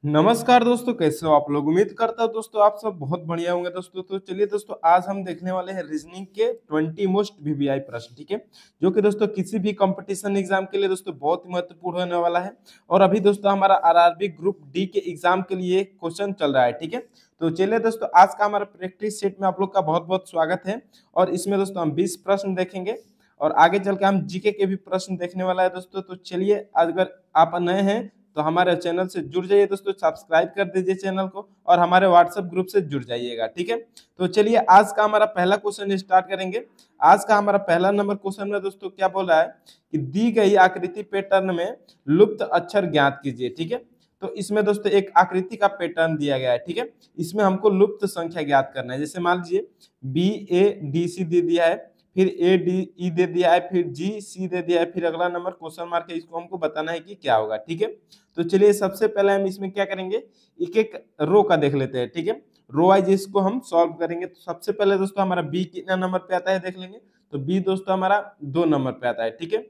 नमस्कार दोस्तों, कैसे हो आप लोग। उम्मीद करता हूँ दोस्तों आप सब बहुत बढ़िया होंगे दोस्तों। तो चलिए दोस्तों, आज हम देखने वाले हैं रीजनिंग के 20 मोस्ट वीवीआई प्रश्न, ठीक है, जो कि दोस्तों किसी भी कंपटीशन एग्जाम के लिए दोस्तों बहुत ही महत्वपूर्ण होने वाला है। और अभी दोस्तों हमारा आरआरबी ग्रुप डी के एग्जाम के लिए क्वेश्चन चल रहा है, ठीक है। तो चलिए दोस्तों, आज का हमारा प्रैक्टिस सेट में आप लोग का बहुत बहुत स्वागत है। और इसमें दोस्तों हम 20 प्रश्न देखेंगे और आगे चल के हम जीके के भी प्रश्न देखने वाला है दोस्तों। तो चलिए, अगर आप नए हैं तो हमारे चैनल से जुड़ जाइए दोस्तों, सब्सक्राइब कर दीजिए चैनल को और हमारे व्हाट्सएप ग्रुप से जुड़ जाइएगा, ठीक है। तो चलिए, आज का हमारा पहला क्वेश्चन स्टार्ट करेंगे। आज का हमारा पहला नंबर क्वेश्चन में दोस्तों क्या बोल रहा है कि दी गई आकृति पैटर्न में लुप्त अक्षर ज्ञात कीजिए, ठीक है। तो इसमें दोस्तों एक आकृति का पैटर्न दिया गया है, ठीक है। इसमें हमको लुप्त संख्या ज्ञात करना है। जैसे मान लीजिए बी ए डी सी दे दिया है, फिर ए डी ई दे दिया है, फिर जी सी दे दिया है, फिर अगला नंबर क्वेश्चन मार्क है। इसको हमको बताना है कि क्या होगा, ठीक है। तो चलिए, सबसे पहले हम इसमें क्या करेंगे, एक एक रो का देख लेते हैं, ठीक है। रो वाइज इसको हम सॉल्व करेंगे। तो सबसे पहले दोस्तों हमारा बी कितना नंबर पे आता है देख लेंगे। तो बी दोस्तों हमारा 2 नंबर पे आता है, ठीक है।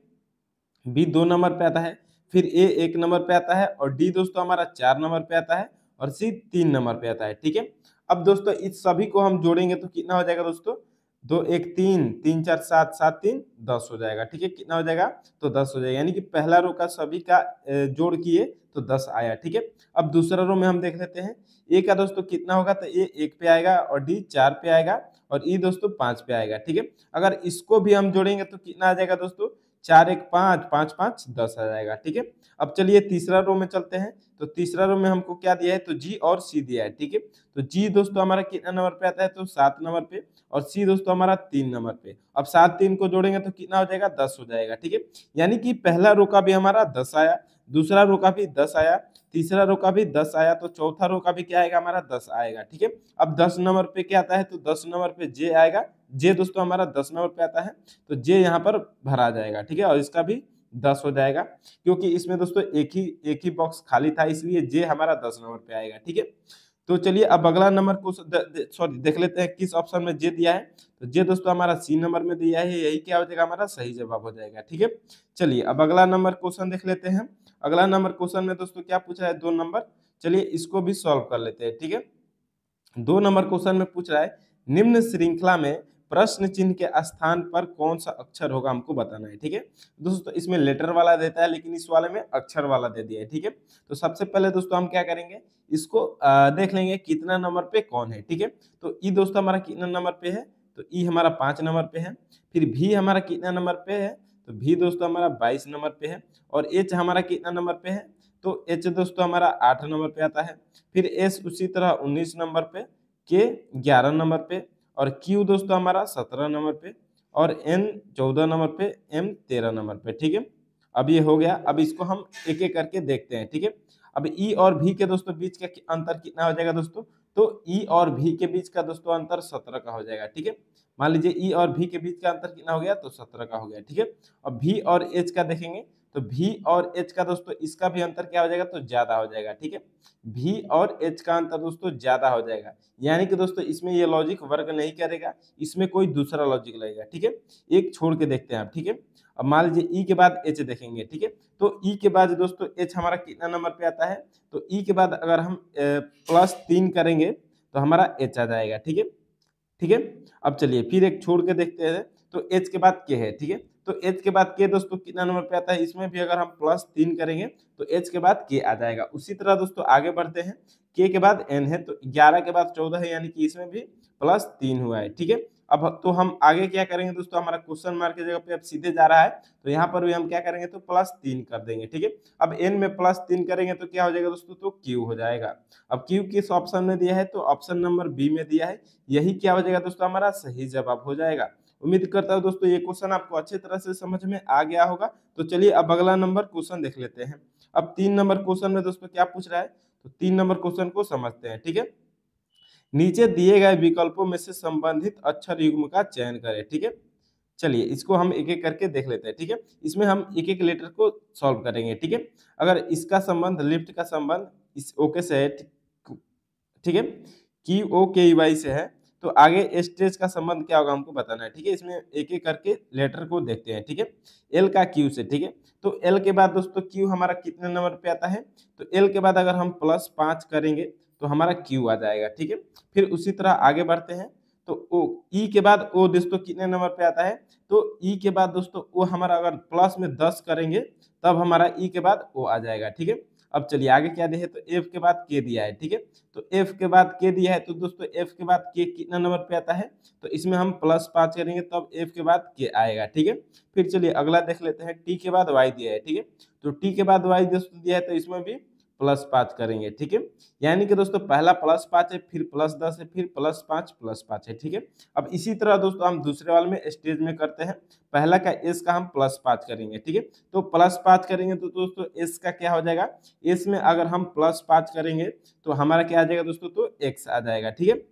बी 2 नंबर पे आता है। फिर ए 1 नंबर पे आता है और डी दोस्तों हमारा 4 नंबर पे आता है और सी 3 नंबर पे आता है, ठीक है। अब दोस्तों इस सभी को हम जोड़ेंगे तो कितना हो जाएगा दोस्तों, 2 1 3 3 4 7 7 3 10 हो जाएगा, ठीक है। कितना हो जाएगा, तो 10 हो जाएगा। यानी कि पहला रो का सभी का जोड़ किए तो 10 आया, ठीक है। अब दूसरा रो में हम देख लेते हैं ए का दोस्तों कितना होगा। तो ए 1 पे आएगा और डी 4 पे आएगा और ई दोस्तों 5 पे आएगा, ठीक है। अगर इसको भी हम जोड़ेंगे तो कितना आ जाएगा दोस्तों, 4 1 5 5 5 10 आ जाएगा, ठीक है। अब चलिए तीसरा रो में चलते हैं। तो तीसरा रो में हमको क्या दिया है, तो जी और सी दिया है, ठीक है। तो जी दोस्तों हमारा कितना नंबर पे आता है, तो 7 नंबर पे और सी दोस्तों हमारा 3 नंबर पे। अब 7 3 को जोड़ेंगे तो कितना हो जाएगा, 10 हो जाएगा, ठीक है। यानी कि पहला रो का भी हमारा 10 आया, दूसरा रो का भी 10 आया, तीसरा रो का भी 10 आया, तो चौथा रो का भी क्या आएगा, हमारा 10 आएगा, ठीक है। अब 10 नंबर पे क्या आता है, तो 10 नंबर पे जे आएगा। जे दोस्तों हमारा 10 नंबर पे आता है, तो जे यहाँ पर भरा जाएगा, ठीक है। और इसका भी 10 हो जाएगा, क्योंकि इसमें दोस्तों एक ही बॉक्स खाली था, इसलिए जे हमारा 10 नंबर पे आएगा, ठीक है। तो चलिए अब अगला नंबर को सॉरी देख लेते हैं किस ऑप्शन में जे दिया है। तो जे दोस्तों हमारा सी नंबर में दिया है, यही क्या हो जाएगा, हमारा सही जवाब हो जाएगा, ठीक है। चलिए अब अगला नंबर क्वेश्चन देख लेते हैं। अगला नंबर क्वेश्चन में दोस्तों क्या पूछा है, 2 नंबर। चलिए इसको भी सॉल्व कर लेते हैं, ठीक है। 2 नंबर क्वेश्चन में पूछ रहा है निम्न श्रृंखला में प्रश्न चिन्ह के स्थान पर कौन सा अक्षर होगा, हमको बताना है, ठीक है। दोस्तों इसमें लेटर वाला देता है, लेकिन इस वाले में अक्षर वाला दे दिया है, ठीक है। तो सबसे पहले दोस्तों हम क्या करेंगे, इसको देख लेंगे कितना नंबर पे कौन है, ठीक है। तो ई दोस्तों हमारा कितना नंबर पे है, तो ई हमारा 5 नंबर पे है। फिर भी हमारा कितना नंबर पे है, तो भी दोस्तों हमारा 22 नंबर पे है। और एच हमारा कितना नंबर पे है, तो एच दोस्तों हमारा 8 नंबर पे आता है। फिर एस उसी तरह 19 नंबर पे, के 11 नंबर पे और क्यू दोस्तों हमारा 17 नंबर पे और एन 14 नंबर पे, एम 13 नंबर पे, ठीक है। अब ये हो गया। अब इसको हम एक एक करके देखते हैं, ठीक है। अब ई और भी के दोस्तों बीच का अंतर कितना हो जाएगा दोस्तों, तो ई और भी के बीच का दोस्तों अंतर 17 का हो जाएगा, ठीक है। मान लीजिए ई और भी के बीच का अंतर कितना हो गया, तो 17 का हो गया, ठीक है। अब भी और एच का देखेंगे, तो भी और एच का दोस्तों इसका भी अंतर क्या हो जाएगा, तो ज्यादा हो जाएगा, ठीक है। भी और एच का अंतर दोस्तों ज्यादा हो जाएगा, यानी कि दोस्तों इसमें ये लॉजिक वर्क नहीं करेगा, इसमें कोई दूसरा लॉजिक लगेगा, ठीक है। एक छोड़ के देखते हैं आप, ठीक है। अब मान लीजिए ई के बाद एच देखेंगे, ठीक है। तो ई के बाद दोस्तों एच हमारा कितना नंबर पे आता है, तो ई के बाद अगर हम +3 करेंगे तो हमारा एच आ जाएगा, ठीक है, ठीक है। अब चलिए फिर एक छोड़ के देखते हैं। तो एच के बाद के है, ठीक है। तो एच के बाद के दोस्तों कितना नंबर पे आता है, इसमें भी अगर हम +3 करेंगे तो एच के बाद के आ जाएगा। उसी तरह दोस्तों आगे बढ़ते हैं, के के बाद एन है, तो 11 के बाद 14 है, यानी कि इसमें भी +3 हुआ है, ठीक है। अब तो हम आगे क्या करेंगे दोस्तों, हमारा क्वेश्चन मार्क की जगह पे अब सीधे जा रहा है, तो यहाँ पर भी हम क्या करेंगे, तो +3 कर देंगे, ठीक है। अब एन में +3 करेंगे तो क्या हो जाएगा दोस्तों, तो क्यू हो जाएगा। अब क्यू किस ऑप्शन में दिया है, तो ऑप्शन नंबर बी में दिया है, यही क्या हो जाएगा दोस्तों, हमारा सही जवाब हो जाएगा। उम्मीद करता हूँ दोस्तों ये क्वेश्चन आपको अच्छे तरह से समझ में आ गया होगा। तो चलिए अब अगला नंबर क्वेश्चन देख लेते हैं। अब 3 नंबर क्वेश्चन में दोस्तों क्या पूछ रहा है, तो 3 नंबर क्वेश्चन को समझते हैं, ठीक है। नीचे दिए गए विकल्पों में से संबंधित अक्षर युग्म का चयन करें, ठीक है। चलिए इसको हम एक एक करके देख लेते हैं, ठीक है। इसमें हम एक एक लेटर को सॉल्व करेंगे, ठीक है। अगर इसका संबंध लिफ्ट का संबंध इस ओके से है, ठीक है, की ओ के वाई से है, तो आगे स्टेज का संबंध क्या होगा हमको बताना है, ठीक है। इसमें एक एक करके लेटर को देखते हैं, ठीक है। एल का क्यू से, ठीक है। तो एल के बाद दोस्तों क्यू हमारा कितने नंबर पे आता है, तो एल के बाद अगर हम +5 करेंगे तो हमारा क्यू आ जाएगा, ठीक है। फिर उसी तरह आगे बढ़ते हैं, तो ओ ई के बाद ओ दोस्तों कितने नंबर पे आता है, तो ई के बाद दोस्तों ओ हमारा अगर प्लस में 10 करेंगे तब हमारा ई के बाद ओ आ जाएगा, ठीक है। अब चलिए आगे क्या दिया है, तो एफ के बाद के दिया है, ठीक है। तो एफ के बाद के दिया है, तो दोस्तों एफ के बाद के कितना नंबर पे आता है, तो इसमें हम +5 करेंगे तब एफ के बाद के आएगा, ठीक है। फिर चलिए अगला देख लेते हैं, टी के बाद वाई दिया है, ठीक है। तो टी के बाद वाई दोस्तों दिया है, तो इसमें भी +5 करेंगे, ठीक है। यानी कि दोस्तों पहला +5 है, फिर +10 है, फिर +5 है, ठीक है। अब इसी तरह दोस्तों हम दूसरे वाले में स्टेज में करते हैं। पहला का एस का हम +5 करेंगे, ठीक है। तो +5 करेंगे तो दोस्तों एस का क्या हो जाएगा, एस में अगर हम +5 करेंगे तो हमारा क्या आ जाएगा दोस्तों, तो एक्स आ जाएगा, ठीक है।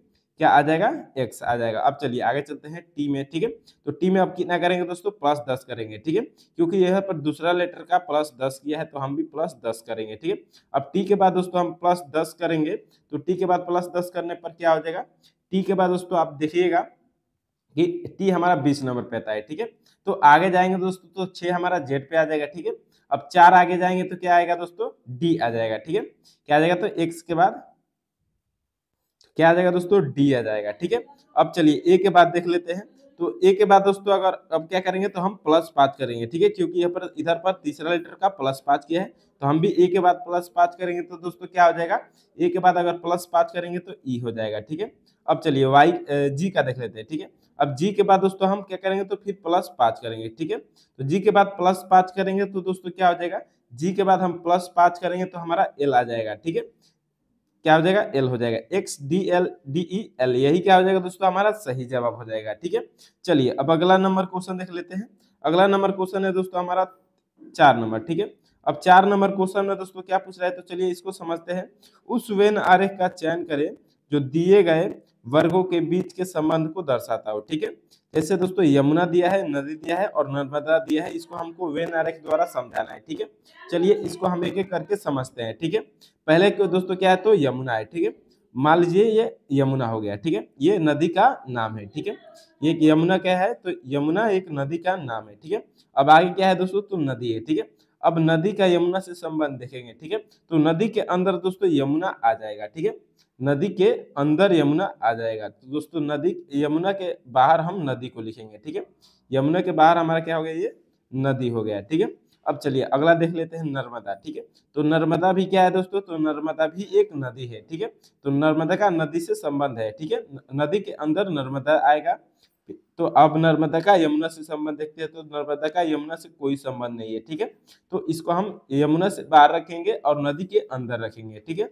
क्या आ जाएगा, एक्स आ जाएगा। अब चलिए आगे चलते हैं टी में, ठीक है। तो टी में अब कितना करेंगे दोस्तों, +10 करेंगे, ठीक है। क्योंकि यहाँ पर दूसरा लेटर का +10 किया है तो हम भी +10 करेंगे, ठीक है। अब टी के बाद दोस्तों हम +10 करेंगे, तो टी के बाद +10 करने पर क्या हो जाएगा, टी के बाद दोस्तों आप देखिएगा कि टी हमारा 20 नंबर पे आता है, ठीक है। तो आगे जाएंगे दोस्तों तो 6 हमारा जेड पे आ जाएगा, ठीक है। अब 4 आगे जाएंगे तो क्या आएगा दोस्तों, डी आ जाएगा, ठीक है। क्या आ जाएगा, तो एक्स के बाद क्या आ जाएगा दोस्तों, डी आ जाएगा, ठीक है। अब चलिए ए के बाद देख लेते हैं, तो ए के बाद दोस्तों अगर अब क्या करेंगे तो हम +5 करेंगे, ठीक है। क्योंकि यहाँ पर इधर पर तीसरा लेटर का +5 किया है तो हम भी ए के बाद +5 करेंगे, तो दोस्तों क्या हो जाएगा, ए के बाद अगर +5 करेंगे तो ई हो जाएगा, ठीक है। अब चलिए वाई जी का देख लेते हैं, ठीक है। अब जी के बाद दोस्तों हम क्या करेंगे, तो फिर +5 करेंगे, ठीक है। तो जी के बाद +5 करेंगे तो दोस्तों क्या हो जाएगा, जी के बाद हम +5 करेंगे तो हमारा एल आ जाएगा, ठीक है। क्या हो जाएगा, एल हो जाएगा, x D L D E L, यही क्या हो जाएगा दोस्तों, हमारा सही जवाब हो जाएगा, ठीक है। चलिए अब अगला नंबर क्वेश्चन देख लेते हैं। अगला नंबर क्वेश्चन है दोस्तों हमारा 4 नंबर, ठीक है। अब 4 नंबर क्वेश्चन में दोस्तों क्या पूछ रहा है, तो चलिए इसको समझते हैं। उस वेन आरेख का चयन करें जो दिए गए वर्गों के बीच के संबंध को दर्शाता हो, ठीक है। जैसे दोस्तों यमुना दिया है, नदी दिया है और नर्मदा दिया है, इसको हमको वेन आरेख द्वारा समझाना है, ठीक है। चलिए इसको हम एक एक करके समझते हैं, ठीक है। पहले को दोस्तों क्या है, तो यमुना है, ठीक है। मान लीजिए ये यमुना हो गया, ठीक है। ये नदी का नाम है, ठीक है। ये यमुना क्या है, तो यमुना एक नदी का नाम है, ठीक है। अब आगे क्या है दोस्तों, तो नदी है, ठीक है। अब नदी का यमुना से संबंध देखेंगे, ठीक है। तो नदी के अंदर दोस्तों यमुना आ जाएगा, ठीक है। नदी के अंदर यमुना आ जाएगा, तो दोस्तों नदी यमुना के बाहर हम नदी को लिखेंगे, ठीक है। यमुना के बाहर हमारा क्या हो गया, ये नदी हो गया, ठीक है। अब चलिए अगला देख लेते हैं, नर्मदा, ठीक है। तो नर्मदा भी क्या है दोस्तों, तो नर्मदा भी एक नदी है, ठीक है। तो नर्मदा का नदी से संबंध है, ठीक है। नदी के अंदर नर्मदा आएगा। तो अब नर्मदा का यमुना से संबंध देखते हैं, तो नर्मदा का यमुना से कोई संबंध नहीं है, ठीक है। तो इसको हम यमुना से बाहर रखेंगे और नदी के अंदर रखेंगे, ठीक है।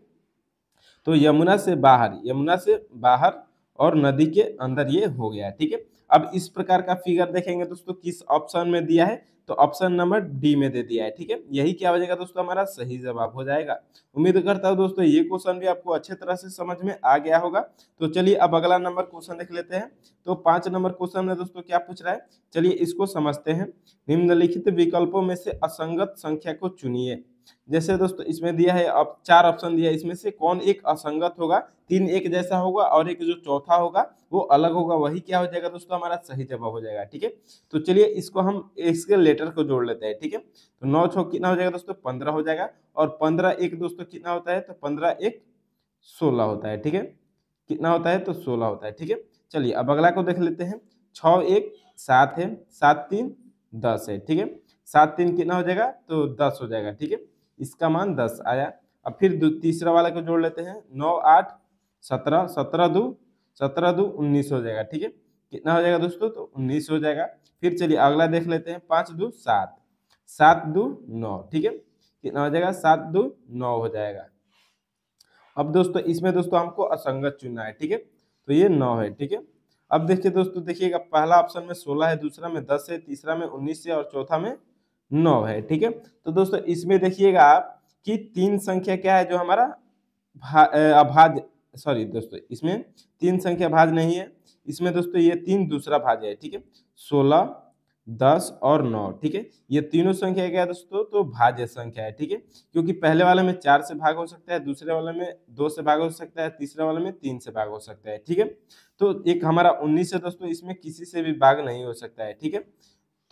तो यमुना से बाहर और नदी के अंदर ये हो गया, ठीक है। अब इस प्रकार का फिगर देखेंगे दोस्तों किस ऑप्शन में दिया है, तो ऑप्शन नंबर डी में दे दिया है, ठीक है। यही क्या हो जाएगा दोस्तों, हमारा सही जवाब हो जाएगा। उम्मीद करता हूँ दोस्तों ये क्वेश्चन भी आपको अच्छे तरह से समझ में आ गया होगा। तो चलिए अब अगला नंबर क्वेश्चन देख लेते हैं। तो 5 नंबर क्वेश्चन में दोस्तों क्या पूछ रहा है, चलिए इसको समझते हैं। निम्नलिखित विकल्पों में से असंगत संख्या को चुनिए। जैसे दोस्तों इसमें दिया है, अब 4 ऑप्शन दिया है, इसमें से कौन एक असंगत होगा, 3 एक जैसा होगा और एक जो चौथा होगा वो अलग होगा, वही क्या हो जाएगा दोस्तों, हमारा सही जवाब हो जाएगा, ठीक है। तो चलिए इसको हम इसके लेटर को जोड़ लेते हैं, ठीक है। तो 9 6 कितना हो जाएगा दोस्तों, 15 हो जाएगा। और 15 1 दोस्तों कितना होता है, तो 15 1 16 होता है, ठीक है। कितना होता है, तो 16 होता है, ठीक है। चलिए अब अगला को देख लेते हैं। 6 1 7 है, 7 3 10 है, ठीक है। 7 3 कितना हो जाएगा, तो 10 हो जाएगा, ठीक है। इसका मान 10 आया। अब फिर तीसरा वाला को जोड़ लेते हैं। 9 8 17 17 2 19 हो जाएगा, ठीक है। कितना हो जाएगा दोस्तों, तो 19 हो जाएगा। फिर चलिए अगला देख लेते हैं। 5 2 7 7 2 9, ठीक है। कितना हो जाएगा, 7 2 9 हो जाएगा। अब दोस्तों इसमें दोस्तों हमको असंगत चुनना है, ठीक है। तो ये 9 है, ठीक है। अब देखिए दोस्तों, देखिएगा पहला ऑप्शन में 16 है, दूसरा में 10 है, तीसरा में 19 है और चौथा में 9 है, ठीक है। तो दोस्तों इसमें देखिएगा आप कि 3 संख्या क्या है जो हमारा अभाज्य, सॉरी दोस्तों इसमें 3 संख्या भाज्य नहीं है। इसमें दोस्तों ये 3 दूसरा भाज्य है, ठीक है। 16 10 और 9, ठीक है। ये तीनों संख्या क्या है दोस्तों, तो भाज्य संख्या है, ठीक है। क्योंकि पहले वाले में 4 से भाग हो सकता है, दूसरे वाले में 2 से भाग हो सकता है, तीसरे वाले में 3 से भाग हो सकता है, ठीक है। तो एक हमारा 19 है दोस्तों, इसमें किसी से भी भाग नहीं हो सकता है, ठीक है।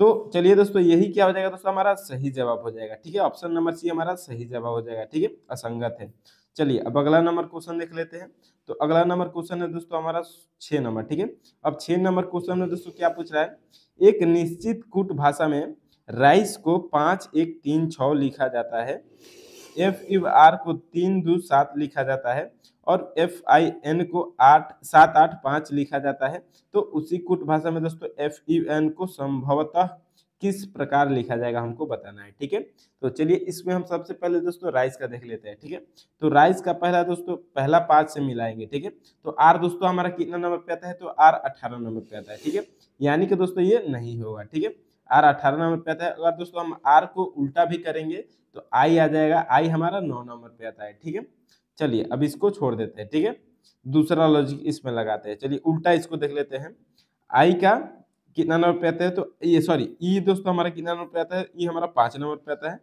तो चलिए दोस्तों, यही क्या हो जाएगा दोस्तों, हमारा सही जवाब हो जाएगा, ठीक है। ऑप्शन नंबर सी हमारा सही जवाब हो जाएगा, ठीक है, असंगत है। चलिए अब अगला नंबर क्वेश्चन देख लेते हैं। तो अगला नंबर क्वेश्चन है दोस्तों हमारा 6 नंबर, ठीक है। अब 6 नंबर क्वेश्चन में दोस्तों क्या पूछ रहा है, एक निश्चित कूट भाषा में राइस को 5 1 3 6 लिखा जाता है, एफ यू आर को 3 2 7 लिखा जाता है और एफ आई एन को 8 7 8 5 लिखा जाता है। तो उसी कूट भाषा में दोस्तों एफ यू एन को संभवतः किस प्रकार लिखा जाएगा, हमको बताना है, ठीक है। तो चलिए इसमें हम सबसे पहले दोस्तों राइस का देख लेते हैं, ठीक है। तो राइस का पहला दोस्तों पहला 5 से मिलाएंगे, ठीक है। तो आर दोस्तों हमारा कितना नंबर पे आता है, तो आर 18 नंबर पे आता है, ठीक है। यानी कि दोस्तों ये नहीं होगा, ठीक है। आर 18 नंबर पे आता है। अगर दोस्तों हम आर को उल्टा भी करेंगे तो आई आ जाएगा, आई हमारा 9 नंबर पे आता है, ठीक है। चलिए अब इसको छोड़ देते हैं, ठीक है। दूसरा लॉजिक इसमें लगाते हैं। चलिए उल्टा इसको देख लेते हैं। आई का कितना नंबर पे आता है, तो ये सॉरी ई दोस्तों हमारा कितना नंबर पे आता है, ई हमारा 5 नंबर पे आता है।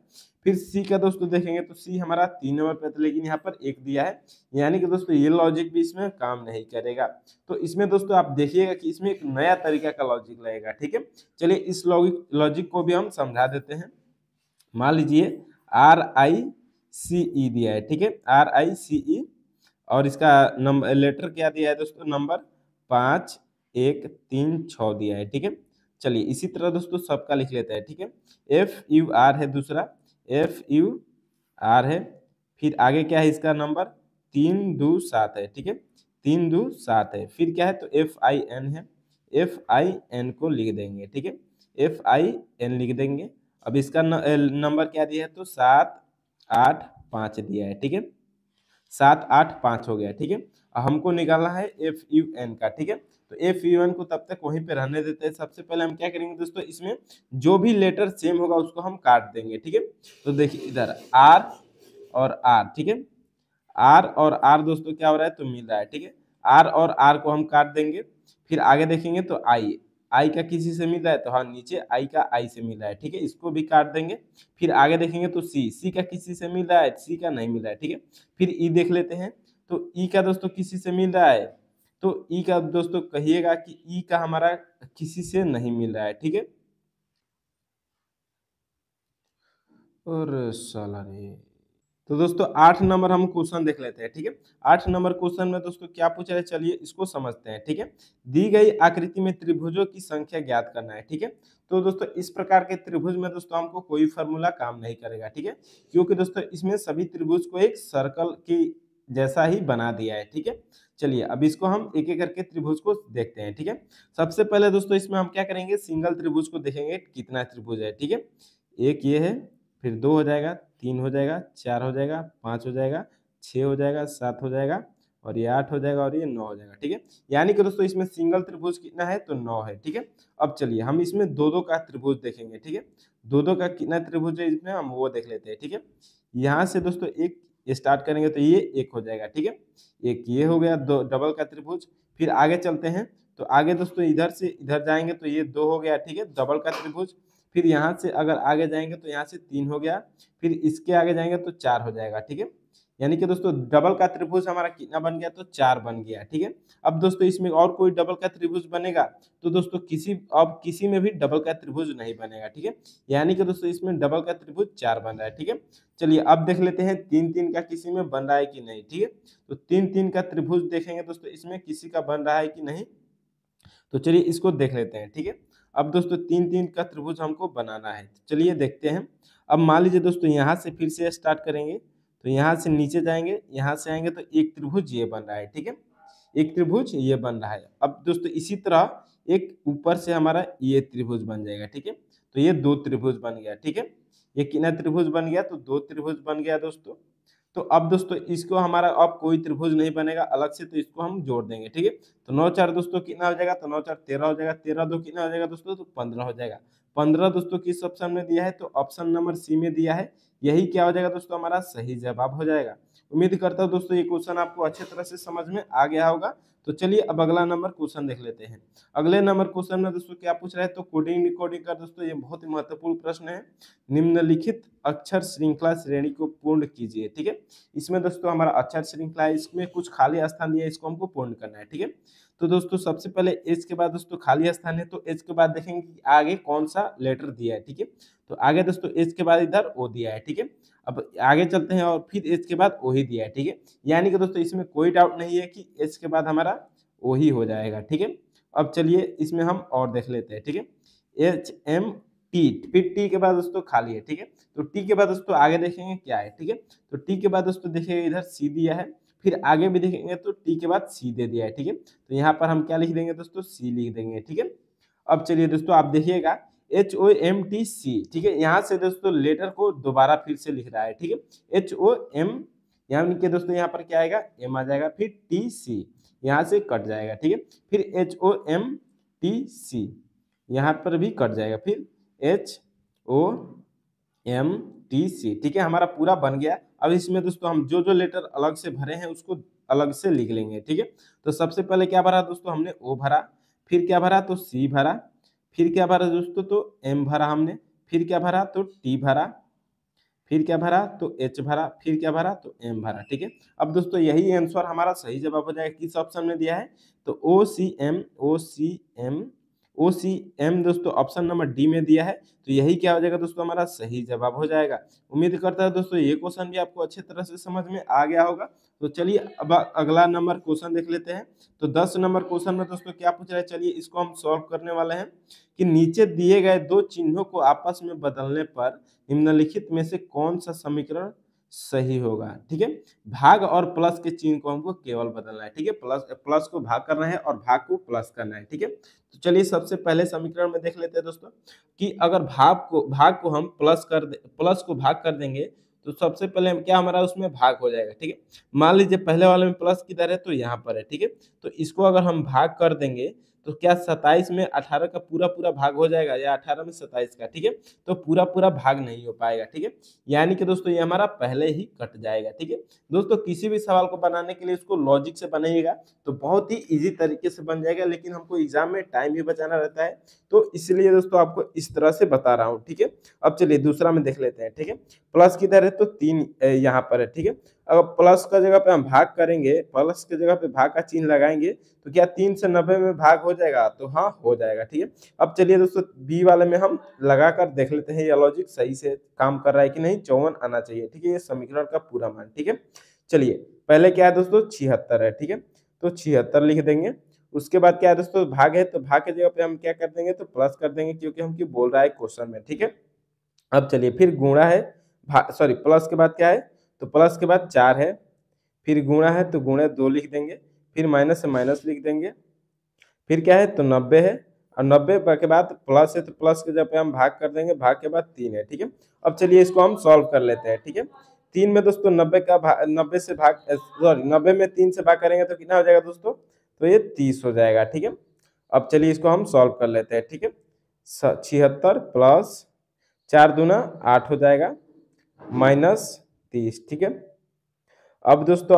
फिर सी का दोस्तों देखेंगे तो सी हमारा 3 नंबर पे आता है, लेकिन यहाँ पर 1 दिया है, यानी कि दोस्तों ये लॉजिक भी इसमें काम नहीं करेगा। तो इसमें दोस्तों आप देखिएगा कि इसमें एक नया तरीका का लॉजिक लगेगा, ठीक है। चलिए इस लॉजिक को भी हम समझा देते हैं। मान लीजिए आर आई सी ई दिया है, ठीक है, आर आई सी ई, और इसका नंबर लेटर क्या दिया है दोस्तों, नंबर 5 1 3 6 दिया है, ठीक है। चलिए इसी तरह दोस्तों सबका लिख लेते हैं, ठीक है। एफ यू आर है दूसरा, एफ यू आर है, फिर आगे क्या है इसका नंबर 3 2 7 है, ठीक है, 3 2 7 है। फिर क्या है, तो एफ आई एन है, एफ आई एन को लिख देंगे, ठीक है, एफ आई एन लिख देंगे। अब इसका नंबर क्या दिया है, तो 7 8 5 दिया है, ठीक है, 7 8 5 हो गया, ठीक है। हमको निकालना है एफ यू एन का, ठीक है। तो एफ यू एन को तब तक वहीं पे रहने देते हैं। सबसे पहले हम क्या करेंगे दोस्तों, इसमें जो भी लेटर सेम होगा उसको हम काट देंगे, ठीक है। तो देखिए इधर आर और आर, ठीक है, आर और आर दोस्तों क्या हो रहा है, तो मिल रहा है, ठीक है। आर और आर को हम काट देंगे। फिर आगे देखेंगे तो आई, आई का किसी से मिल रहा है, तो हाँ नीचे आई का आई से मिल रहा है, ठीक है, इसको भी काट देंगे। फिर आगे देखेंगे तो सी, सी का किसी से मिल रहा है, सी का नहीं मिल रहा है, ठीक है। फिर ई देख लेते हैं। तो ई का दोस्तों किसी से मिल रहा है, तो ई का दोस्तों कहिएगा कि ई का हमारा किसी से नहीं मिल रहा है, ठीक है। और साला रे, तो दोस्तों 8 नंबर हम क्वेश्चन देख लेते हैं, ठीक है। 8 नंबर क्वेश्चन में दोस्तों क्या पूछा है, चलिए इसको समझते हैं, ठीक है। दी गई आकृति में त्रिभुजों की संख्या ज्ञात करना है, ठीक है। तो दोस्तों इस प्रकार के त्रिभुज में दोस्तों हमको कोई फार्मूला काम नहीं करेगा, ठीक है, क्योंकि दोस्तों इसमें सभी त्रिभुज को एक सर्कल की जैसा ही बना दिया है, ठीक है। चलिए अब इसको हम एक एक करके त्रिभुज को देखते हैं, ठीक है। सबसे पहले दोस्तों इसमें हम क्या करेंगे, सिंगल त्रिभुज को देखेंगे कितना त्रिभुज है, ठीक है। एक ये है, फिर 2 हो जाएगा, 3 हो जाएगा, 4 हो जाएगा, 5 हो जाएगा, 6 हो जाएगा, 7 हो जाएगा, और ये 8 हो जाएगा, और ये 9 हो जाएगा, ठीक है। यानी कि दोस्तों इसमें सिंगल त्रिभुज कितना है, तो 9 है, ठीक है। अब चलिए हम इसमें दो दो का त्रिभुज देखेंगे, ठीक है। दो दो का कितना त्रिभुज है इसमें, हम वो देख लेते हैं, ठीक है। यहाँ से दोस्तों एक स्टार्ट करेंगे तो ये एक हो जाएगा, ठीक है। एक ये हो गया, दो डबल का त्रिभुज। फिर आगे चलते हैं, तो आगे दोस्तों इधर से इधर जाएंगे तो ये 2 हो गया, ठीक है, डबल का त्रिभुज। फिर यहाँ से अगर आगे जाएंगे तो यहाँ से 3 हो गया, फिर इसके आगे जाएंगे तो 4 हो जाएगा, ठीक है। यानी कि दोस्तों डबल का त्रिभुज हमारा कितना बन गया, तो 4 बन गया, ठीक है। अब दोस्तों इसमें और कोई डबल का त्रिभुज बनेगा, तो दोस्तों किसी में भी डबल का त्रिभुज नहीं बनेगा, ठीक है। यानी कि दोस्तों इसमें डबल का त्रिभुज 4 बन रहा है, ठीक है। चलिए अब देख लेते हैं 3 3 का किसी में बन रहा है कि नहीं, ठीक है। तो 3 3 का त्रिभुज देखेंगे दोस्तों, इसमें किसी का बन रहा है कि नहीं, तो चलिए इसको देख लेते हैं, ठीक है। अब दोस्तों 3 3 का त्रिभुज हमको बनाना है, चलिए देखते हैं। अब मान लीजिए दोस्तों यहाँ से फिर से स्टार्ट करेंगे, तो यहाँ से नीचे जाएंगे, यहाँ से आएंगे तो एक त्रिभुज ये बन रहा है, ठीक है, एक त्रिभुज ये बन रहा है। अब दोस्तों इसी तरह एक ऊपर से हमारा ये त्रिभुज बन जाएगा, ठीक है। तो ये 2 त्रिभुज बन गया, ठीक है। ये कितना त्रिभुज बन गया, तो 2 त्रिभुज बन गया दोस्तों। तो अब दोस्तों इसको हमारा अब कोई त्रिभुज नहीं बनेगा अलग से, तो इसको हम जोड़ देंगे, ठीक है। तो 9 4 दोस्तों कितना हो जाएगा, तो 9 4 13 हो जाएगा, 13 2 कितना हो जाएगा दोस्तों, तो 15 हो जाएगा। 15 दोस्तों किस ऑप्शन में दिया है, तो ऑप्शन नंबर सी में दिया है, यही क्या हो जाएगा दोस्तों, हमारा सही जवाब हो जाएगा। उम्मीद करता हूँ दोस्तों ये क्वेश्चन आपको अच्छे तरह से समझ में आ गया होगा। तो चलिए अब अगला नंबर क्वेश्चन देख लेते हैं। अगले नंबर क्वेश्चन में दोस्तों क्या पूछ रहा है, तो कोडिंग डिकोडिंग का दोस्तों ये बहुत ही महत्वपूर्ण प्रश्न है। निम्नलिखित अक्षर श्रृंखला श्रेणी को पूर्ण कीजिए। ठीक है, इसमें दोस्तों हमारा अक्षर श्रृंखला है, इसमें कुछ खाली स्थान दिया है, इसको हमको पूर्ण करना है। ठीक है, तो दोस्तों सबसे पहले एच के बाद दोस्तों खाली स्थान है, तो एच के बाद देखेंगे कि आगे कौन सा लेटर दिया है। ठीक है, तो आगे दोस्तों एच के बाद इधर ओ दिया है। ठीक है, अब आगे चलते हैं और फिर एच के बाद ओ ही दिया है। ठीक है, यानी कि दोस्तों इसमें कोई डाउट नहीं है कि एच के बाद हमारा ओ ही हो जाएगा। ठीक है, अब चलिए इसमें हम और देख लेते हैं। ठीक है, एच एम टी, फिर टी के बाद दोस्तों खाली है। ठीक है, तो टी के बाद दोस्तों आगे देखेंगे क्या है। ठीक है, तो टी के बाद दोस्तों देखेंगे इधर सी दिया है, फिर आगे भी देखेंगे तो टी के बाद सी दे दिया है। ठीक है, तो यहाँ पर हम क्या लिख देंगे दोस्तों, सी लिख देंगे। ठीक है, अब चलिए दोस्तों आप देखिएगा HOMTC। ठीक है, यहाँ से दोस्तों लेटर को दोबारा फिर से लिख रहा है। ठीक है, HOM, यानी कि दोस्तों यहाँ पर क्या आएगा, एम आ जाएगा, फिर TC यहाँ से कट जाएगा। ठीक है, फिर HOMTC यहाँ पर भी कट जाएगा, फिर HOMTC। ठीक है, हमारा पूरा बन गया। अब इसमें दोस्तों हम जो जो लेटर अलग से भरे हैं उसको अलग से लिख लेंगे। ठीक है, तो सबसे पहले क्या भरा दोस्तों, हमने ओ भरा, फिर क्या भरा तो सी भरा, फिर क्या भरा दोस्तों तो एम भरा हमने, फिर क्या भरा तो टी भरा, फिर क्या भरा तो एच भरा, फिर क्या भरा तो एम भरा। ठीक है, अब दोस्तों यही आंसर हमारा सही जवाब हो जाएगा। किस ऑप्शन में दिया है, तो OCM दोस्तों ऑप्शन नंबर डी में दिया है। तो यही क्या हो जाएगा दोस्तों, हमारा सही जवाब हो जाएगा। उम्मीद करता है दोस्तों ये क्वेश्चन भी आपको अच्छे तरह से समझ में आ गया होगा। तो चलिए अब अगला नंबर क्वेश्चन देख लेते हैं। तो 10 नंबर क्वेश्चन में दोस्तों क्या पूछ रहा है, चलिए इसको हम सॉल्व करने वाले हैं कि नीचे दिए गए दो चिन्हों को आपस में बदलने पर निम्नलिखित में से कौन सा समीकरण सही होगा। ठीक है, भाग और प्लस के चिन्ह को हमको केवल बदलना है। ठीक है, प्लस को भाग करना है और भाग को प्लस करना है। ठीक है, तो चलिए सबसे पहले समीकरण में देख लेते हैं दोस्तों कि अगर भाग को हम प्लस को भाग कर देंगे तो सबसे पहले क्या हमारा उसमें भाग हो जाएगा। ठीक है, मान लीजिए पहले वाले में प्लस किधर है तो यहाँ पर है। ठीक है, तो इसको अगर हम भाग कर देंगे तो क्या 27 में 18 का पूरा पूरा भाग हो जाएगा या 18 में 27 का। ठीक है, तो पूरा पूरा भाग नहीं हो पाएगा। ठीक है, यानी कि दोस्तों ये हमारा पहले ही कट जाएगा। ठीक है, दोस्तों किसी भी सवाल को बनाने के लिए इसको लॉजिक से बनाइएगा तो बहुत ही इजी तरीके से बन जाएगा, लेकिन हमको एग्जाम में टाइम भी बचाना रहता है, तो इसलिए दोस्तों आपको इस तरह से बता रहा हूँ। ठीक है, अब चलिए दूसरा में देख लेते हैं। ठीक है, प्लस किधर है तो 3 यहाँ पर है। ठीक है, अगर प्लस का जगह पे हम भाग करेंगे, प्लस के जगह पे भाग का चिन्ह लगाएंगे तो क्या 3 से 90 में भाग हो जाएगा, तो हाँ हो जाएगा। ठीक है, अब चलिए दोस्तों बी वाले में हम लगा कर देख लेते हैं ये लॉजिक सही से काम कर रहा है कि नहीं। 54 आना चाहिए। ठीक है, ये समीकरण का पूरा मान। ठीक है, चलिए पहले क्या है दोस्तों 76 है। ठीक है, तो 76 लिख देंगे। उसके बाद क्या है दोस्तों भाग है, तो भाग के जगह पे हम क्या कर देंगे तो प्लस कर देंगे, क्योंकि हम क्यों बोल रहा है क्वेश्चन में। ठीक है, अब चलिए फिर गुणा है, सॉरी प्लस के बाद क्या है तो प्लस के बाद 4 है, फिर गुणा है तो गुणा 2 लिख देंगे, फिर माइनस से माइनस लिख देंगे, फिर क्या है तो 90 है, और 90 के बाद प्लस है तो प्लस के जगह पे हम भाग कर देंगे, भाग के बाद 3 है। ठीक है, अब चलिए इसको हम सॉल्व कर लेते हैं। ठीक है, 3 में दोस्तों 90 से भाग, सॉरी 90 में 3 से भाग करेंगे तो कितना हो जाएगा दोस्तों, तो ये 30 हो जाएगा। ठीक है, अब चलिए इसको हम सॉल्व कर लेते हैं। ठीक है, 76 प्लस 4 दूना 8 हो जाएगा, माइनस 30। ठीक है, अब दोस्तों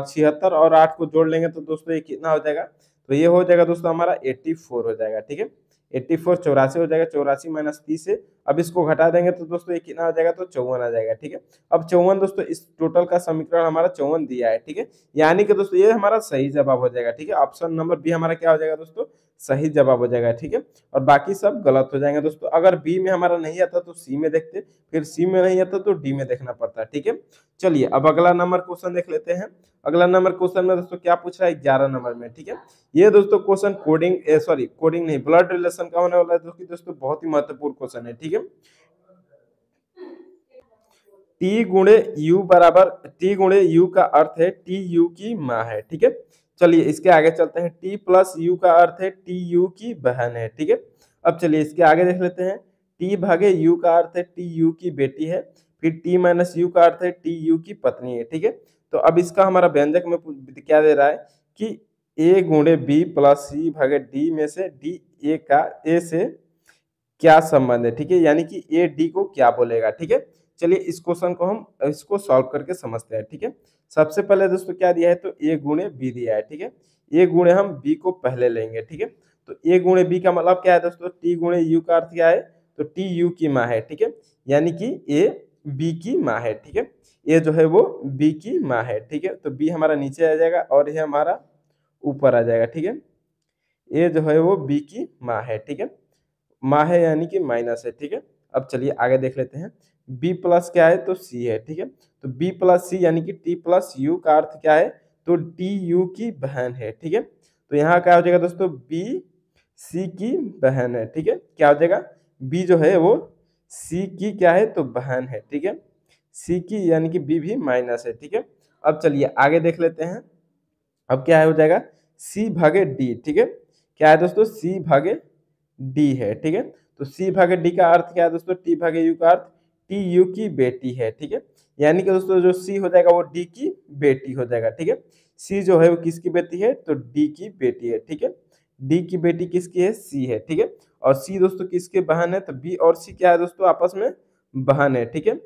76 और 8 को जोड़ लेंगे तो दोस्तों ये कितना हो जाएगा, तो ये हो जाएगा दोस्तों हमारा 84 हो जाएगा। ठीक है, 84 84 हो जाएगा, 84 माइनस 30 है। अब इसको घटा देंगे तो दोस्तों ये कितना हो जाएगा, तो 54 आ जाएगा। ठीक है, अब 54 दोस्तों इस टोटल का समीकरण हमारा 54 दिया है। ठीक है, यानी कि दोस्तों ये हमारा सही जवाब हो जाएगा। ठीक है, ऑप्शन नंबर बी हमारा क्या हो जाएगा दोस्तों, सही जवाब हो जाएगा। ठीक है, और बाकी सब गलत हो जाएंगे दोस्तों। अगर बी में हमारा नहीं आता तो सी में देखते, फिर सी में नहीं आता तो डी में देखना पड़ता है। ठीक है, चलिए अब अगला नंबर क्वेश्चन देख लेते हैं। अगला नंबर क्वेश्चन में दोस्तों क्या पूछ रहा है 11 नंबर में। ठीक है, ये दोस्तों क्वेश्चन कोडिंग नहीं ब्लड रिलेशन का होने वाला है, जो कि दोस्तों बहुत ही महत्वपूर्ण क्वेश्चन है। ठीक है, टी गुणे यू का अर्थ है टी यू की माँ है। ठीक है, चलिए इसके आगे चलते हैं। टी प्लस यू का अर्थ है टी यू की बहन है। ठीक है, अब चलिए इसके आगे देख लेते हैं। टी भागे यू का अर्थ है टी यू की बेटी है, फिर टी माइनस यू का अर्थ है टी यू की पत्नी है। ठीक है, तो अब इसका हमारा व्यंजक में क्या दे रहा है कि ए गुणे बी प्लस सी भागे डी में से डी ए का ए से क्या संबंध है। ठीक है, यानी कि ए डी को क्या बोलेगा। ठीक है, चलिए इस क्वेश्चन को हम इसको सॉल्व करके समझते हैं, ठीक है। सबसे पहले दोस्तों क्या दिया है, तो ए गुणे बी दिया है, ठीक है। ए गुणे हम बी को पहले लेंगे, ठीक है। तो ए गुणे बी का मतलब क्या है दोस्तों, टी गुणे यू का अर्थ क्या है, तो टी यू की माँ है, ठीक है। यानी कि ए बी की माँ है, ठीक है। ए जो है वो बी की माँ है, ठीक है। तो बी हमारा नीचे आ जाएगा और ये हमारा ऊपर आ जाएगा, ठीक है। ए जो है वो बी की माँ है, ठीक है। माँ है यानी कि माइनस है, ठीक है। अब चलिए आगे देख लेते हैं। बी प्लस क्या है, तो सी है, ठीक है। तो बी प्लस सी यानी कि टी प्लस यू का अर्थ क्या है, तो टी यू की बहन है, ठीक है। तो यहाँ क्या हो जाएगा दोस्तों, बी सी की बहन है, ठीक है। क्या हो जाएगा, बी जो है वो सी की क्या है, तो बहन है, ठीक है। सी की यानी कि बी भी माइनस है, ठीक है। अब चलिए आगे देख लेते हैं। अब क्या है हो जाएगा, सी भागे डी, ठीक है। क्या है दोस्तों, सी भागे डी है, ठीक है। तो सी भागे डी का अर्थ क्या है दोस्तों, टी भागे यू का अर्थ टी यू की बेटी है, ठीक है। यानी कि दोस्तों जो सी हो जाएगा वो डी की बेटी हो जाएगा, ठीक है। सी जो है वो किसकी बेटी है, तो डी की बेटी है, ठीक है। डी की बेटी किसकी है, सी है, ठीक है। और सी दोस्तों किसके बहन है, तो बी और सी क्या है दोस्तों, आपस में बहन है, ठीक है।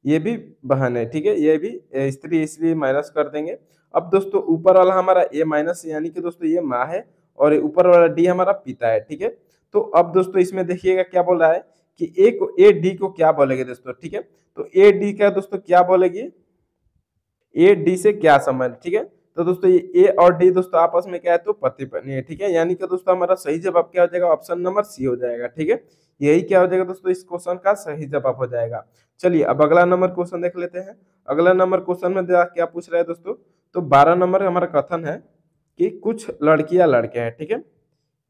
ये भी बहन है, ठीक है। ये भी स्त्री, इसलिए माइनस कर देंगे। अब दोस्तों ऊपर वाला हमारा ए माइनस यानी कि दोस्तों ये माँ है और ऊपर वाला डी हमारा पिता है, ठीक है। तो अब दोस्तों इसमें देखिएगा क्या बोल रहा है कि ए को, ए डी को क्या बोलेंगे दोस्तों, ठीक है। तो ए डी का दोस्तों क्या बोलेगी, ए डी से क्या संबंध, ठीक है। तो दोस्तों ये ए और डी दोस्तों आपस में क्या है, तो पति पत्नी है, ठीक है। यानी कि दोस्तों हमारा सही जवाब क्या हो जाएगा, ऑप्शन नंबर सी हो जाएगा, ठीक है। यही क्या हो जाएगा दोस्तों, इस क्वेश्चन का सही जवाब हो जाएगा। चलिए अब अगला नंबर क्वेश्चन देख लेते हैं। अगला नंबर क्वेश्चन में क्या पूछ रहा है दोस्तों, तो 12 नंबर हमारा कथन है कि कुछ लड़कियां लड़के हैं, ठीक है।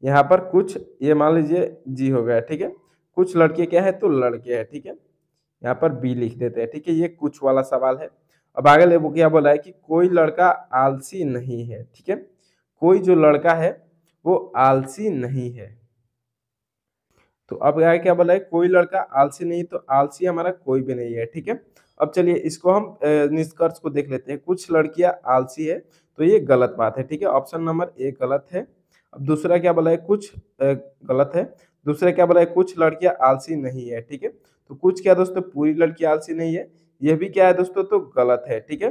यहाँ पर कुछ, ये मान लीजिए जी हो गया, ठीक है। कुछ लड़के क्या है, तो लड़के हैं, ठीक है। यहाँ पर बी लिख देते हैं, ठीक है। ये कुछ वाला सवाल है। अब आगे ले वो क्या बोला है कि कोई लड़का आलसी नहीं है, ठीक है। कोई जो लड़का है वो आलसी नहीं है। तो अब आगे क्या बोला है, कोई लड़का आलसी नहीं, तो आलसी हमारा कोई भी नहीं है, ठीक है। अब चलिए इसको हम निष्कर्ष को देख लेते हैं। कुछ लड़कियां आलसी है, तो ये गलत बात है, ठीक है। ऑप्शन नंबर ए गलत है। अब दूसरा क्या बोला है, कुछ गलत है। दूसरा क्या बोला है, कुछ लड़कियां आलसी नहीं है, ठीक है। तो कुछ क्या दोस्तों, पूरी लड़की आलसी नहीं है, यह भी क्या है दोस्तों, तो गलत है, ठीक है।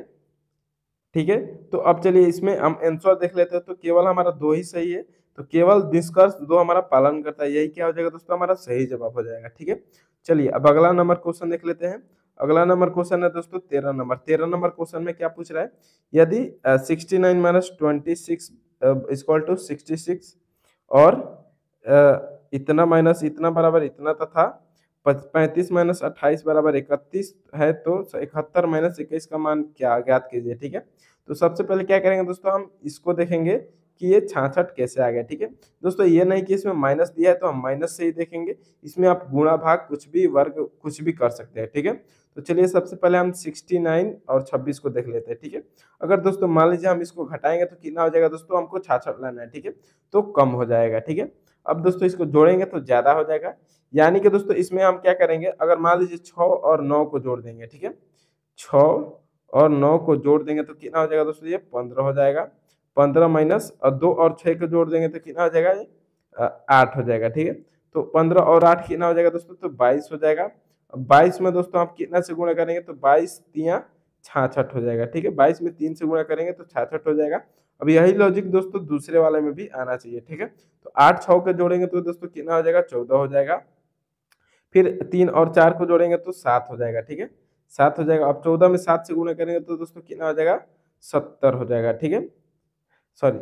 ठीक है। तो अब चलिए इसमें हम आंसर देख लेते हैं। तो केवल हमारा दो ही सही है, तो केवल निष्कर्ष दो हमारा पालन करता है, यही क्या हो जाएगा दोस्तों, हमारा सही जवाब हो जाएगा, ठीक है। चलिए अब अगला नंबर क्वेश्चन देख लेते हैं। अगला नंबर क्वेश्चन है दोस्तों 13 नंबर क्वेश्चन में क्या पूछ रहा है, यदि 69 माइनस 26 इक्वल टू 66 और इतना माइनस इतना बराबर इतना तथा 35 माइनस 28 बराबर 31 है, तो 71 माइनस 21 का मान क्या ज्ञात कीजिए, ठीक है। तो सबसे पहले क्या करेंगे दोस्तों, हम इसको देखेंगे कि ये 66 कैसे आ गया, ठीक है। दोस्तों ये नहीं कि इसमें माइनस दिया है तो हम माइनस से ही देखेंगे, इसमें आप गुणा भाग कुछ भी, वर्ग कुछ भी कर सकते हैं, ठीक है। तो चलिए सबसे पहले हम 69 और 26 को देख लेते हैं, ठीक है। अगर दोस्तों मान लीजिए हम इसको घटाएंगे तो कितना हो जाएगा दोस्तों, हमको 66 लाना है, ठीक है। तो कम हो जाएगा, ठीक है। अब दोस्तों इसको जोड़ेंगे तो ज्यादा हो जाएगा, यानी कि दोस्तों इसमें हम क्या करेंगे, अगर मान लीजिए 6 और 9 को जोड़ देंगे, ठीक है। 6 और 9 को जोड़ देंगे तो कितना हो जाएगा दोस्तों, ये 15 हो जाएगा। 15 माइनस 2 और 6 को जोड़ देंगे तो कितना हो जाएगा, ये 8 हो जाएगा, ठीक है। तो 15 और 8 कितना हो जाएगा दोस्तों, तो 22 हो जाएगा। 22 में दोस्तों आप कितना से गुणा करेंगे, तो 22 तिया 66 हो जाएगा, ठीक है। 22 में 3 से गुणा करेंगे तो 66 हो जाएगा। अब यही लॉजिक दोस्तों दूसरे वाले में भी आना चाहिए, ठीक है। तो 8 6 के जोड़ेंगे तो दोस्तों कितना हो जाएगा, 14 हो जाएगा। फिर 3 और 4 को जोड़ेंगे तो 7 हो जाएगा, ठीक है। 7 हो जाएगा। अब 14 में 7 से गुणा करेंगे तो दोस्तों कितना हो जाएगा, 70 हो जाएगा, ठीक है। सॉरी,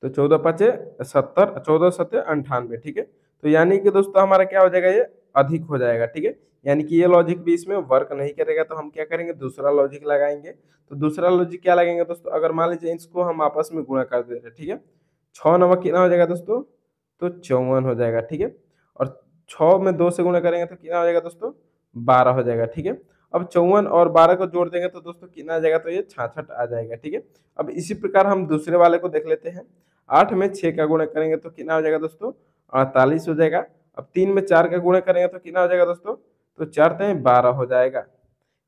तो 14 पचे 70, 14 सत्ते 98, ठीक है। तो यानी कि दोस्तों हमारा क्या हो जाएगा, ये अधिक हो जाएगा, ठीक है। यानी कि ये लॉजिक भी इसमें वर्क नहीं करेगा, तो हम क्या करेंगे, दूसरा लॉजिक लगाएंगे। तो दूसरा लॉजिक क्या लगेंगे दोस्तों, अगर मान लीजिए इसको हम आपस में गुणा कर दे रहे हैं, ठीक है। 6 नंबर कितना हो जाएगा दोस्तों, तो 54 हो जाएगा, ठीक है। और 6 में 2 से गुणा करेंगे तो कितना हो जाएगा दोस्तों, 12 हो जाएगा, ठीक है। अब 54 और 12 को जोड़ देंगे तो दोस्तों कितना आ जाएगा, तो ये 66 आ जाएगा, ठीक है। अब इसी प्रकार हम दूसरे वाले को देख लेते हैं। 8 में 6 का गुणा करेंगे तो कितना हो जाएगा दोस्तों, 48 हो जाएगा। अब 3 में 4 का गुणा करेंगे तो कितना हो जाएगा दोस्तों, तो 4 तिया 12 हो जाएगा।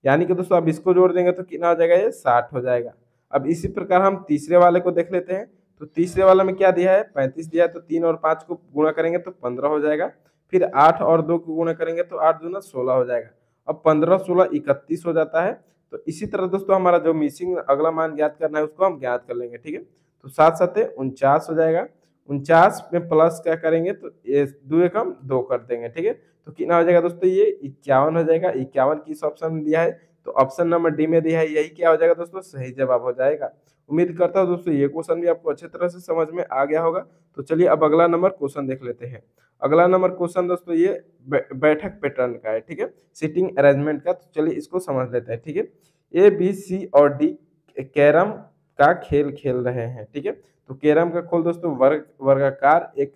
यानी कि दोस्तों अब इसको जोड़ देंगे तो कितना हो जाएगा, ये 60 हो जाएगा। अब इसी प्रकार हम तीसरे वाले को देख लेते हैं। तो तीसरे वाले में क्या दिया है, 35 दिया है, तो 3 और 5 को गुणा करेंगे तो 15 हो जाएगा। फिर 8 और 2 को गुणा करेंगे तो 8 दूना 16 हो जाएगा। अब 15, 16, 31 हो जाता है। तो इसी तरह दोस्तों हमारा जो मिसिंग अगला मान ज्ञात करना है उसको हम ज्ञात कर लेंगे, ठीक है। तो 7 7 49 हो जाएगा। 49 में प्लस क्या करेंगे तो ये 2 एकम 2 कर देंगे, ठीक है। तो कितना हो जाएगा दोस्तों, ये 51 हो जाएगा। 51 किस ऑप्शन में दिया है तो ऑप्शन नंबर डी में दिया है, यही क्या हो जाएगा दोस्तों, सही जवाब हो जाएगा। उम्मीद करता हूँ दोस्तों ये क्वेश्चन भी आपको अच्छी तरह से समझ में आ गया होगा। तो चलिए अब अगला नंबर क्वेश्चन देख लेते हैं। अगला नंबर क्वेश्चन दोस्तों ये बैठक पैटर्न का है, ठीक है, सीटिंग अरेंजमेंट का। तो चलिए इसको समझ लेते हैं, ठीक है। ए बी सी और डी कैरम का खेल खेल रहे हैं, ठीक है। तो कैरम का खोल दोस्तों वर्गाकार एक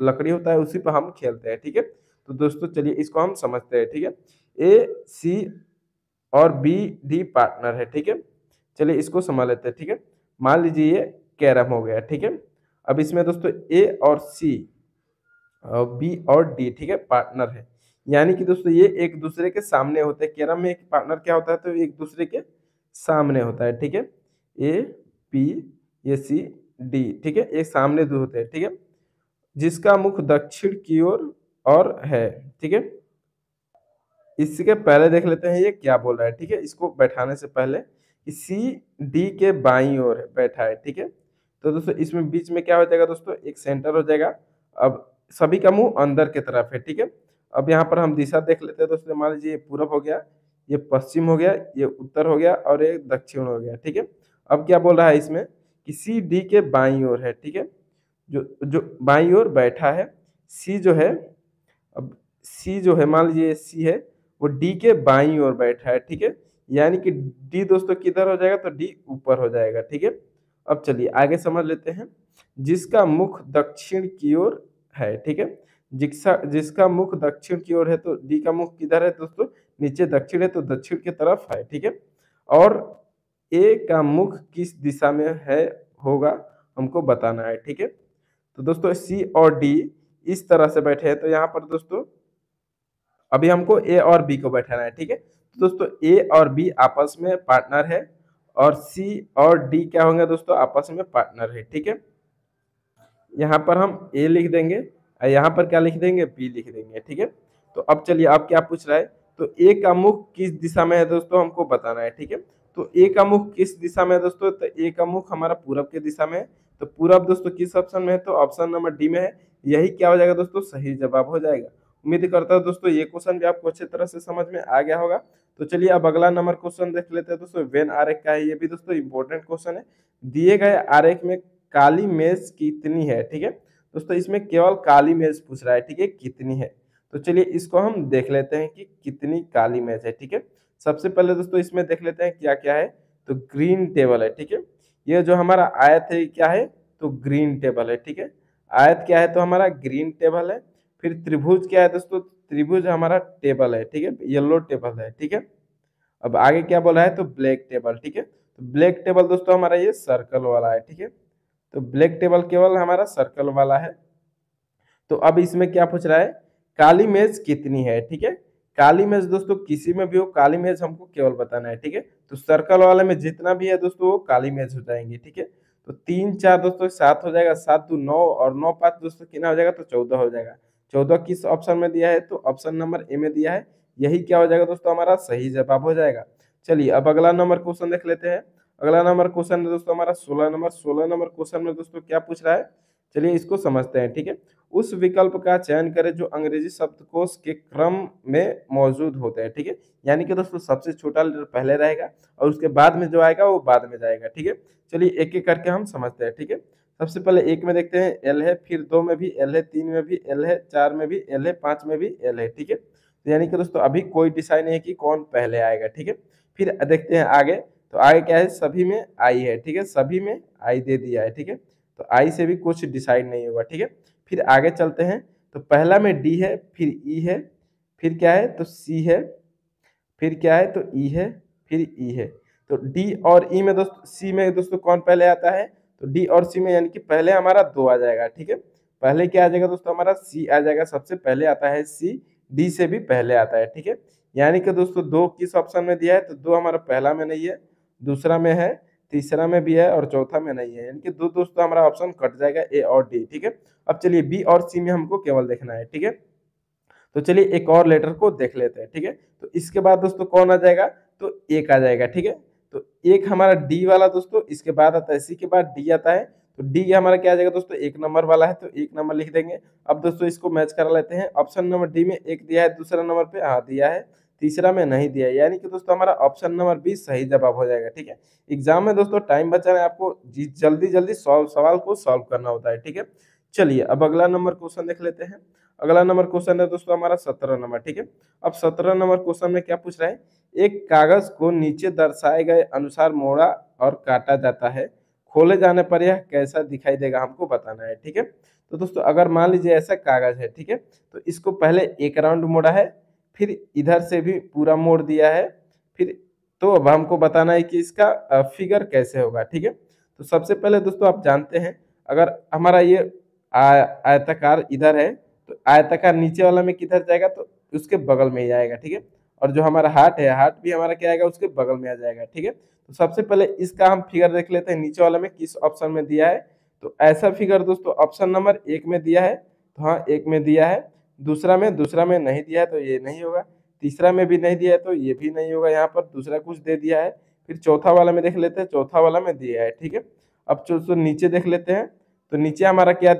लकड़ी होता है, उसी पर हम खेलते हैं, ठीक है। तो दोस्तों चलिए इसको हम समझते हैं, ठीक है। ए सी और बी डी पार्टनर है, ठीक है। चलिए इसको समझ लेते हैं, ठीक है। मान लीजिए ये कैरम हो गया, ठीक है। अब इसमें दोस्तों ए और सी बी और डी, ठीक है, पार्टनर है। यानी कि दोस्तों ये एक दूसरे के सामने होते हैं। कैरम में एक पार्टनर क्या होता है तो एक दूसरे के सामने होता है, ठीक है। ए बी ये सी डी, ठीक है, ये सामने दो होते हैं, ठीक है। जिसका मुख दक्षिण की ओर और है, ठीक है। इसके पहले देख लेते हैं ये क्या बोल रहा है, ठीक है। इसको बैठाने से पहले सी डी के बाईं ओर बैठा है, ठीक है। तो दोस्तों इसमें बीच में क्या हो जाएगा दोस्तों, एक सेंटर हो जाएगा। अब सभी का मुंह अंदर की तरफ है, ठीक है। अब यहाँ पर हम दिशा देख लेते हैं दोस्तों। मान लीजिए ये पूरब हो गया, ये पश्चिम हो गया, ये उत्तर हो गया और ये दक्षिण हो गया, ठीक है। अब क्या बोल रहा है इसमें कि सी डी के बाईं ओर है, ठीक है, जो जो बाईं ओर बैठा है। सी जो है, अब सी जो है मान लीजिए सी है, वो डी के बाईं ओर बैठा है, ठीक है। यानी कि डी दोस्तों किधर हो जाएगा तो डी ऊपर हो जाएगा, ठीक है। अब चलिए आगे समझ लेते हैं। जिसका मुख दक्षिण की ओर है, ठीक है, जिसका मुख दक्षिण की ओर है तो डी का मुख किधर है दोस्तों, नीचे दक्षिण है तो दक्षिण की तरफ है, ठीक है। और ए का मुख किस दिशा में है होगा हमको बताना है, ठीक है। तो दोस्तों सी और डी इस तरह से बैठे हैं। तो यहाँ पर दोस्तों अभी हमको ए और बी को बैठाना है, ठीक है। तो दोस्तों ए और बी आपस में पार्टनर है और सी और डी क्या होंगे दोस्तों, आपस में पार्टनर है, ठीक है। यहाँ पर हम ए लिख देंगे और यहाँ पर क्या लिख देंगे, बी लिख देंगे, ठीक है। तो अब चलिए अब क्या पूछ रहा है तो ए का मुख किस दिशा में है दोस्तों हमको बताना है, ठीक है। तो ए का मुख किस दिशा में है दोस्तों, तो ए का मुख हमारा पूरब के दिशा में है। तो पूरब दोस्तों किस ऑप्शन में है तो ऑप्शन नंबर डी में है। यही क्या हो जाएगा दोस्तों, सही जवाब हो जाएगा। उम्मीद करता हूँ दोस्तों ये क्वेश्चन भी आपको अच्छे तरह से समझ में आ गया होगा। तो चलिए अब अगला नंबर क्वेश्चन देख लेते हैं दोस्तों। वेन आरेख का है, ये भी दोस्तों इंपॉर्टेंट क्वेश्चन है। दिए गए आरेख में काली मेज कितनी है, ठीक है। दोस्तों इसमें केवल काली मेज पूछ रहा है, ठीक है, कितनी है। तो चलिए इसको हम देख लेते हैं कि कितनी काली मेज है, ठीक है। सबसे पहले दोस्तों इसमें देख लेते हैं क्या क्या है। तो ग्रीन टेबल है, ठीक है। ये जो हमारा आयत है क्या है तो ग्रीन टेबल है, ठीक है। आयत क्या है तो हमारा ग्रीन टेबल है। फिर त्रिभुज क्या है दोस्तों, त्रिभुज हमारा टेबल है, ठीक है, येलो टेबल है, ठीक है। अब आगे क्या बोला है तो ब्लैक टेबल, ठीक है। तो ब्लैक टेबल दोस्तों हमारा ये सर्कल वाला है, ठीक है। तो ब्लैक टेबल केवल हमारा सर्कल वाला है। तो अब इसमें क्या पूछ रहा है, काली मेज कितनी है, ठीक है। काली मेज दोस्तों किसी में भी हो, काली मेज हमको केवल बताना है, ठीक है। तो सर्कल वाले में जितना भी है दोस्तों वो काली मेज हो जाएंगी, ठीक है। तो 3 4 दोस्तों 7 हो जाएगा, 7 2 9 और 9 5 दोस्तों कितना हो जाएगा तो 14 हो जाएगा। 14 किस ऑप्शन में दिया है तो ऑप्शन नंबर ए में दिया है। यही क्या हो जाएगा दोस्तों, हमारा सही जवाब हो जाएगा। चलिए अब अगला नंबर क्वेश्चन देख लेते हैं। अगला नंबर क्वेश्चन है दोस्तों हमारा 16 नंबर क्वेश्चन में दोस्तों क्या पूछ रहा है, चलिए इसको समझते हैं, ठीक है। उस विकल्प का चयन करें जो अंग्रेजी शब्दकोश के क्रम में मौजूद होते हैं, ठीक है। यानी कि दोस्तों सबसे छोटा लेटर पहले रहेगा और उसके बाद में जो आएगा वो बाद में जाएगा, ठीक है। चलिए एक एक करके हम समझते हैं, ठीक है। सबसे पहले एक में देखते हैं एल है, फिर 2 में भी एल है, 3 में भी एल है, 4 में भी एल है, 5 में भी एल है, ठीक है। तो यानी कि दोस्तों अभी कोई डिसाइड नहीं है कि कौन पहले आएगा, ठीक है। फिर देखते हैं आगे। तो आगे क्या है, सभी में आई है, ठीक है, सभी में आई दे दिया है, ठीक है। तो आई से भी कुछ डिसाइड नहीं होगा, ठीक है। फिर आगे चलते हैं। तो पहला में डी है, फिर ई है, फिर क्या है तो सी है, फिर क्या है तो ई है, फिर ई है। तो डी और ई में दोस्तों, सी में दोस्तों कौन पहले आता है तो डी और सी में, यानी कि पहले हमारा 2 आ जाएगा, ठीक है। पहले क्या आ जाएगा दोस्तों, हमारा सी आ जाएगा, सबसे पहले आता है सी, डी से भी पहले आता है, ठीक है। यानी कि दोस्तों 2 किस ऑप्शन में दिया है तो 2 हमारा पहला में नहीं है, दूसरा में है, तीसरा में भी है और चौथा में नहीं है। यानी कि 2 दोस्तों हमारा ऑप्शन कट जाएगा ए और डी, ठीक है। अब चलिए बी और सी में हमको केवल देखना है, ठीक है। तो चलिए एक और लेटर को देख लेते हैं, ठीक है। तो इसके बाद दोस्तों कौन आ जाएगा, तो एक आ जाएगा, ठीक है। तो एक हमारा डी वाला दोस्तों इसके बाद आता है, सी के बाद डी आता है, तो डी हमारा क्या आ जाएगा दोस्तों, एक नंबर वाला है, तो एक नंबर लिख देंगे। अब दोस्तों इसको मैच करा लेते हैं, ऑप्शन नंबर डी में एक दिया है, दूसरा नंबर पे हाँ दिया है, तीसरा में नहीं दिया है, यानी कि दोस्तों हमारा ऑप्शन नंबर बी सही जवाब हो जाएगा, ठीक है। एग्जाम में दोस्तों टाइम बचाना है, आपको जल्दी जल्दी सवाल को सॉल्व करना होता है, ठीक है। चलिए अब अगला नंबर क्वेश्चन देख लेते हैं। अगला नंबर क्वेश्चन है दोस्तों हमारा 17 नंबर, ठीक है। अब 17 नंबर क्वेश्चन में क्या पूछ रहा है, एक कागज को नीचे दर्शाए गए अनुसार मोड़ा और काटा जाता है, खोले जाने पर यह कैसा दिखाई देगा, हमको बताना है, ठीक है। तो दोस्तों अगर मान लीजिए ऐसा कागज है, ठीक है, तो इसको पहले एक राउंड मोड़ा है, फिर इधर से भी पूरा मोड़ दिया है, फिर तो अब हमको बताना है कि इसका फिगर कैसे होगा, ठीक है। तो सबसे पहले दोस्तों आप जानते हैं, अगर हमारा ये आयताकार इधर है, तो आयताकार नीचे वाला में किधर जाएगा, तो उसके बगल में ही आएगा, ठीक है। और जो हमारा हार्ट है, हार्ट भी हमारा क्या आएगा, उसके बगल में आ जाएगा, ठीक है। तो सबसे पहले इसका हम फिगर देख लेते हैं, नीचे वाला में किस ऑप्शन में दिया है। तो ऐसा फिगर दोस्तों ऑप्शन नंबर एक में दिया है, तो हाँ एक में दिया है, दूसरा में नहीं दिया है, तो ये नहीं होगा, तीसरा में भी नहीं दिया है, तो ये भी नहीं होगा, यहाँ पर दूसरा कुछ दे दिया है, फिर चौथा वाला में देख लेते हैं, चौथा वाला में दिया है, ठीक है। अब जो नीचे देख लेते हैं, तो नीचे हमारा क्या